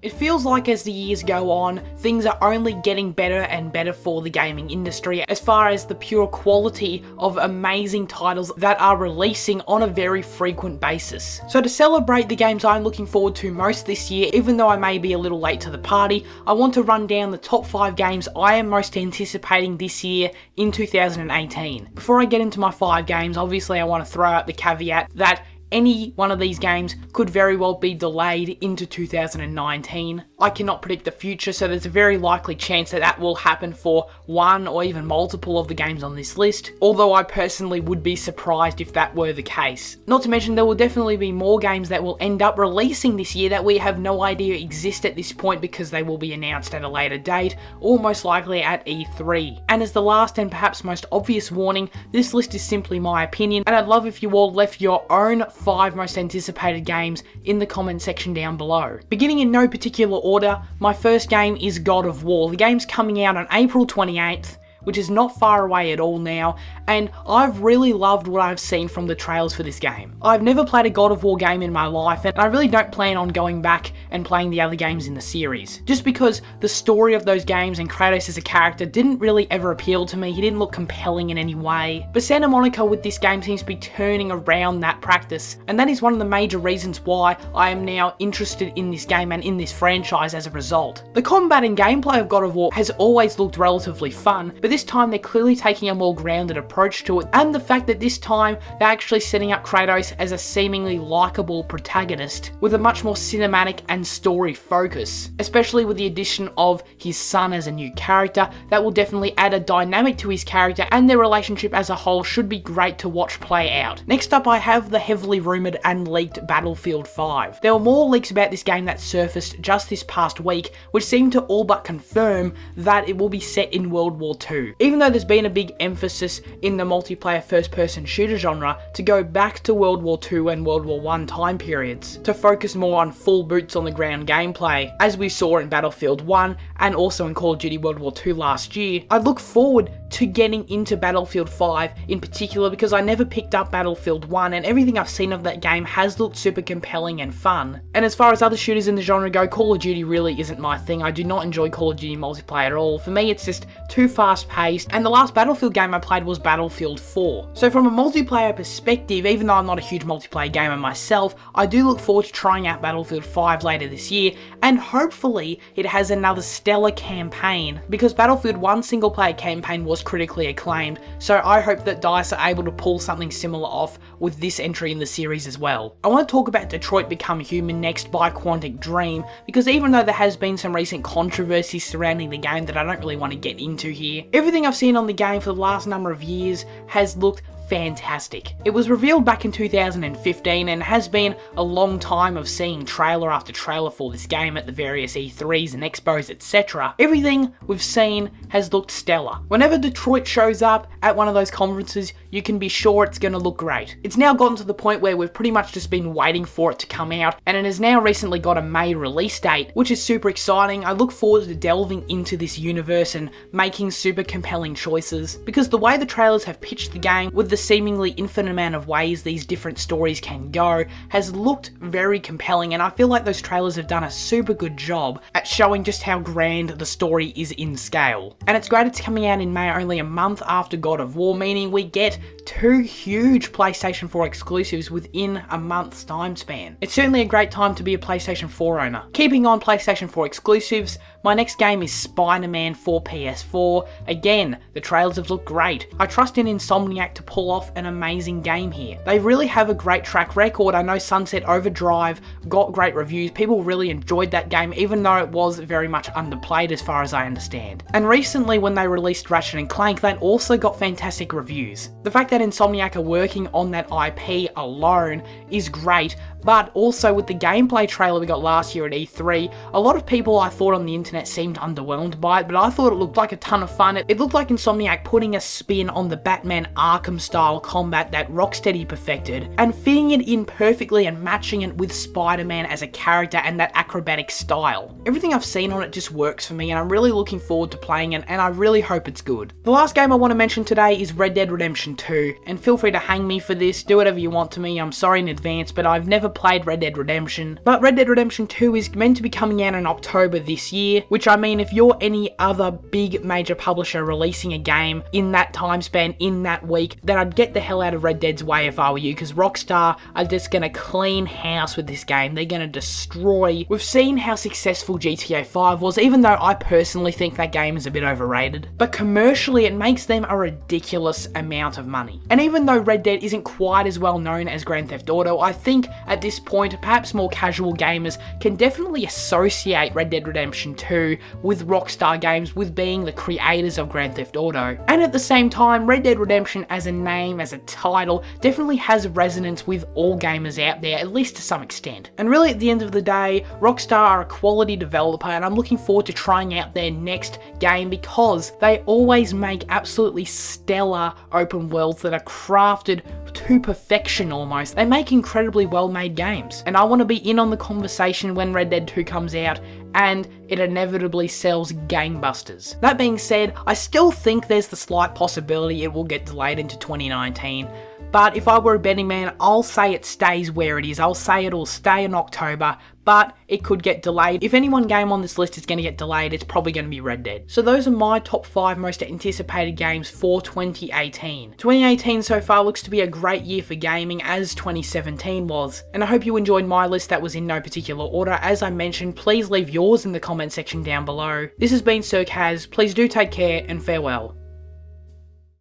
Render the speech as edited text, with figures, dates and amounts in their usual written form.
It feels like as the years go on, things are only getting better and better for the gaming industry as far as the pure quality of amazing titles that are releasing on a very frequent basis. So to celebrate the games I'm looking forward to most this year, even though I may be a little late to the party, I want to run down the top 5 games I am most anticipating this year in 2018. Before I get into my 5 games, obviously I want to throw out the caveat that any one of these games could very well be delayed into 2019. I cannot predict the future, so there's a very likely chance that that will happen for one or even multiple of the games on this list, although I personally would be surprised if that were the case. Not to mention there will definitely be more games that will end up releasing this year that we have no idea exist at this point because they will be announced at a later date, or most likely at E3. And as the last and perhaps most obvious warning, this list is simply my opinion, and I'd love if you all left your own 5 most anticipated games in the comment section down below. Beginning in no particular order, my first game is God of War. The game's coming out on April 28th, which is not far away at all now, and I've really loved what I've seen from the trailers for this game. I've never played a God of War game in my life, and I really don't plan on going back and playing the other games in the series, just because the story of those games and Kratos as a character didn't really ever appeal to me. He didn't look compelling in any way. But Santa Monica with this game seems to be turning around that practice, and that is one of the major reasons why I am now interested in this game and in this franchise as a result. The combat and gameplay of God of War has always looked relatively fun, but this time they're clearly taking a more grounded approach to it, and the fact that this time they're actually setting up Kratos as a seemingly likable protagonist with a much more cinematic and story focus, especially with the addition of his son as a new character. That will definitely add a dynamic to his character, and their relationship as a whole should be great to watch play out. Next up I have the heavily rumoured and leaked Battlefield 5. There were more leaks about this game that surfaced just this past week, which seemed to all but confirm that it will be set in World War II. Even though there's been a big emphasis in the multiplayer first-person shooter genre to go back to World War II and World War I time periods, to focus more on full boots on the ground gameplay, as we saw in Battlefield 1 and also in Call of Duty World War II last year, I look forward to getting into Battlefield 5 in particular because I never picked up Battlefield 1 and everything I've seen of that game has looked super compelling and fun. And as far as other shooters in the genre go, Call of Duty really isn't my thing. I do not enjoy Call of Duty multiplayer at all. For me it's just too fast paced, and the last Battlefield game I played was Battlefield 4. So from a multiplayer perspective, even though I'm not a huge multiplayer gamer myself, I do look forward to trying out Battlefield 5 later this year, and hopefully it has another stellar campaign, because Battlefield 1 single player campaign was critically acclaimed, so I hope that DICE are able to pull something similar off with this entry in the series as well. I want to talk about Detroit Become Human next by Quantic Dream, because even though there has been some recent controversy surrounding the game that I don't really want to get into here, everything I've seen on the game for the last number of years has looked fantastic. It was revealed back in 2015 and has been a long time of seeing trailer after trailer for this game at the various E3s and Expos, etc. Everything we've seen has looked stellar. Whenever Detroit shows up at one of those conferences, you can be sure it's going to look great. It's now gotten to the point where we've pretty much just been waiting for it to come out, and it has now recently got a May release date, which is super exciting. I look forward to delving into this universe and making super compelling choices, because the way the trailers have pitched the game with the seemingly infinite amount of ways these different stories can go has looked very compelling, and I feel like those trailers have done a super good job at showing just how grand the story is in scale. And it's great it's coming out in May, only a month after God of War, meaning we get 2 huge PlayStation 4 exclusives within a month's time span. It's certainly a great time to be a PlayStation 4 owner. Keeping on PlayStation 4 exclusives, my next game is SpiderMan for PS4. Again, the trailers have looked great. I trust in Insomniac to pull off an amazing game here. They really have a great track record. I know Sunset Overdrive got great reviews. People really enjoyed that game, even though it was very much underplayed as far as I understand. And recently when they released Ratchet & Clank, that also got fantastic reviews. The fact that Insomniac are working on that IP alone is great, but also with the gameplay trailer we got last year at E3, a lot of people I thought on the internet seemed underwhelmed by it, but I thought it looked like a ton of fun. It looked like Insomniac putting a spin on the Batman Arkham style combat that Rocksteady perfected, and fitting it in perfectly and matching it with Spider-Man as a character and that acrobatic style. Everything I've seen on it just works for me, and I'm really looking forward to playing it, and I really hope it's good. The last game I want to mention today is Red Dead Redemption 2, and feel free to hang me for this, do whatever you want to me, I'm sorry in advance, but I've never played Red Dead Redemption, but Red Dead Redemption 2 is meant to be coming out in October this year, which I mean, if you're any other big major publisher releasing a game in that time span, in that week, then I'd get the hell out of Red Dead's way if I were you, because Rockstar are just gonna clean house with this game. They're gonna destroy. We've seen how successful GTA 5 was, even though I personally think that game is a bit overrated, but commercially it makes them a ridiculous amount of money. And even though Red Dead isn't quite as well known as Grand Theft Auto, I think at this point perhaps more casual gamers can definitely associate Red Dead Redemption 2 with Rockstar Games, with being the creators of Grand Theft Auto. And at the same time, Red Dead Redemption as a name, as a title, definitely has resonance with all gamers out there, at least to some extent. And really at the end of the day, Rockstar are a quality developer, and I'm looking forward to trying out their next game because they always make absolutely stellar open worlds that are crafted to perfection almost. They make incredibly well made games, and I want to be in on the conversation when Red Dead 2 comes out and it inevitably sells gangbusters. That being said, I still think there's the slight possibility it will get delayed into 2019. But if I were a betting man, I'll say it stays where it is. I'll say it'll stay in October, but it could get delayed. If any one game on this list is going to get delayed, it's probably going to be Red Dead. So those are my top 5 most anticipated games for 2018. 2018 so far looks to be a great year for gaming, as 2017 was. And I hope you enjoyed my list that was in no particular order. As I mentioned, please leave yours in the comment section down below. This has been SirCazz. Please do take care and farewell.